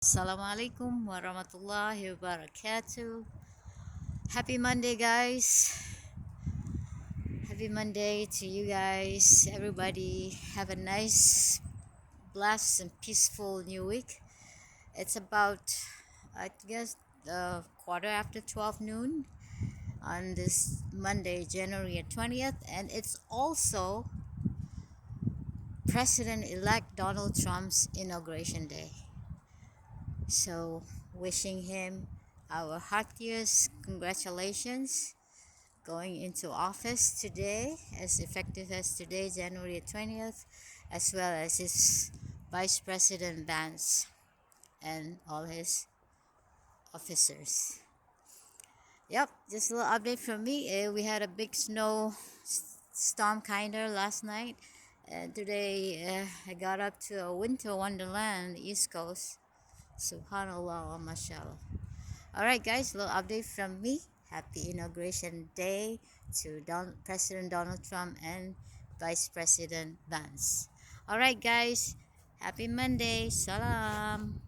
Assalamualaikum warahmatullahi wabarakatuh. Happy Monday, guys. Happy Monday to you guys. Everybody, have a nice, blessed, and peaceful new week. It's about, I guess, quarter after 12 noon on this Monday, January 20th, and it's also President elect Donald Trump's Inauguration Day. So, wishing him our heartiest congratulations going into office today, as effective as today, January 20th, as well as his Vice President Vance and all his officers. Yep, just a little update from me. We had a big storm kinder last night, and today I got up to a winter wonderland, the East Coast. Subhanallah, mashallah. All right, guys, little update from me. Happy Inauguration Day to President Donald Trump and Vice President Vance. All right, guys, happy Monday. Salam.